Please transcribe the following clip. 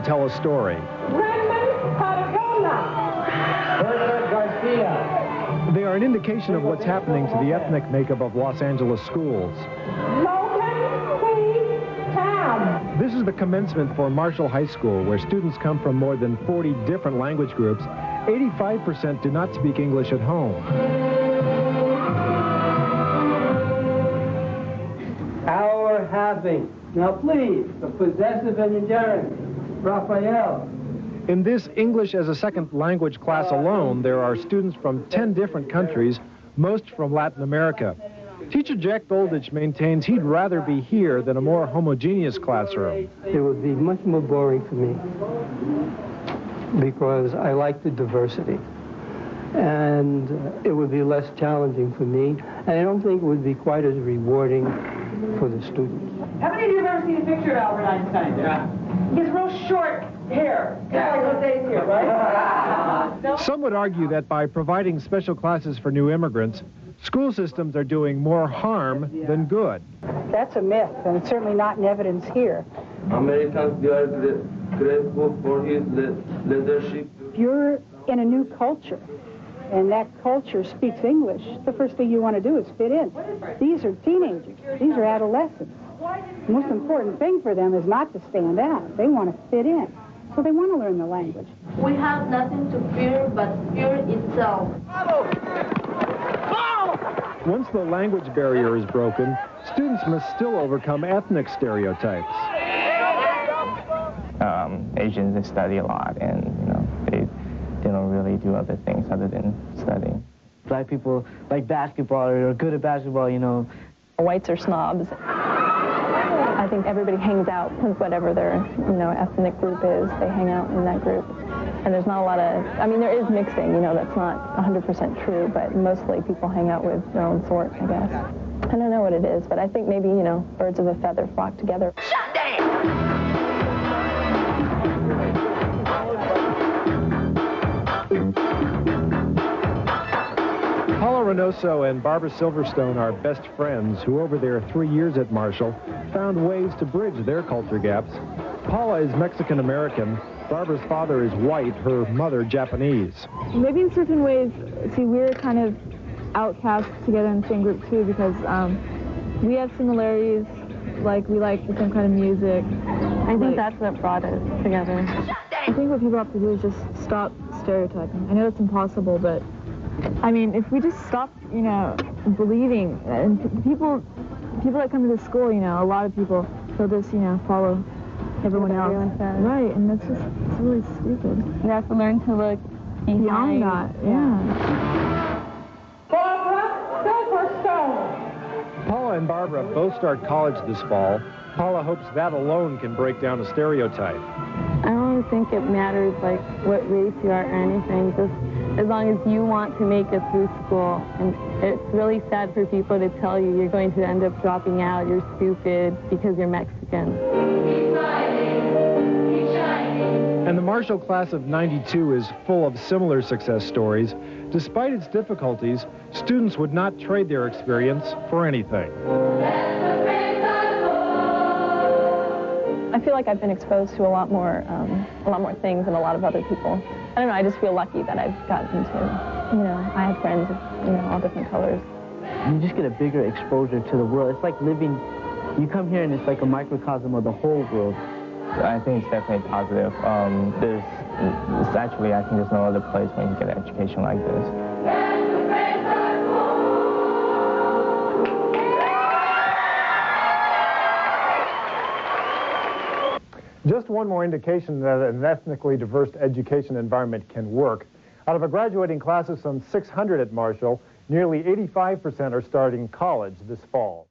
tell a story. They are an indication of what's happening to the ethnic makeup of Los Angeles schools. This is the commencement for Marshall High School, where students come from more than 40 different language groups. 85% do not speak English at home. Our having. Now please, the possessive and the gerund. Raphael. In this English as a second language class alone, there are students from 10 different countries, most from Latin America. Teacher Jack Goldich maintains he'd rather be here than a more homogeneous classroom. It would be much more boring for me because I like the diversity. And it would be less challenging for me. And I don't think it would be quite as rewarding for the students. How many of you have ever seen a picture of Albert Einstein? Yeah. He has real short hair. Yeah. Like Jose's here, right? Some would argue that by providing special classes for new immigrants, school systems are doing more harm than good. That's a myth, and it's certainly not in evidence here. Americans, they are grateful for his leadership. If you're in a new culture, and that culture speaks English, the first thing you want to do is fit in. These are teenagers. These are adolescents. The most important thing for them is not to stand out. They want to fit in. So they want to learn the language. We have nothing to fear but fear itself. Once the language barrier is broken, students must still overcome ethnic stereotypes. Asians, they study a lot, and they don't really do other things other than studying. Black people like basketball or are good at basketball, Whites are snobs. I think everybody hangs out with whatever their, ethnic group is. They hang out in that group. And there's not a lot of, there is mixing, that's not 100% true, but mostly people hang out with their own sort, I guess. I don't know what it is, but I think maybe, birds of a feather flock together. Shut down! Paula Reynoso and Barbara Silverstone are best friends who, over their 3 years at Marshall, found ways to bridge their culture gaps. Paula is Mexican-American. Barbara's father is white, her mother Japanese. Maybe in certain ways, we're kind of outcasts together in the same group, too, because we have similarities, like we like the same kind of music. I think that's what brought us together. I think what people have to do is just stop stereotyping. I know it's impossible, but if we just stop, believing, and people that come to this school, a lot of people, they'll just, follow everyone else. Right, and it's really stupid. We have to learn to look beyond that, yeah. Barbara Silverstone. Paula and Barbara both start college this fall. Paula hopes that alone can break down a stereotype. I don't think it matters, what race you are or anything, just as long as you want to make it through school. And it's really sad for people to tell you you're going to end up dropping out, you're stupid, because you're Mexican. And the Marshall class of '92 is full of similar success stories. Despite its difficulties, students would not trade their experience for anything. I feel like I've been exposed to a lot more things than a lot of other people. I don't know, I just feel lucky that I've gotten to, I have friends of, all different colors. You just get a bigger exposure to the world. It's like living, you come here and it's like a microcosm of the whole world. I think it's definitely positive. Actually, I think there's no other place where you can get an education like this. Just one more indication that an ethnically diverse education environment can work. Out of a graduating class of some 600 at Marshall, nearly 85% are starting college this fall.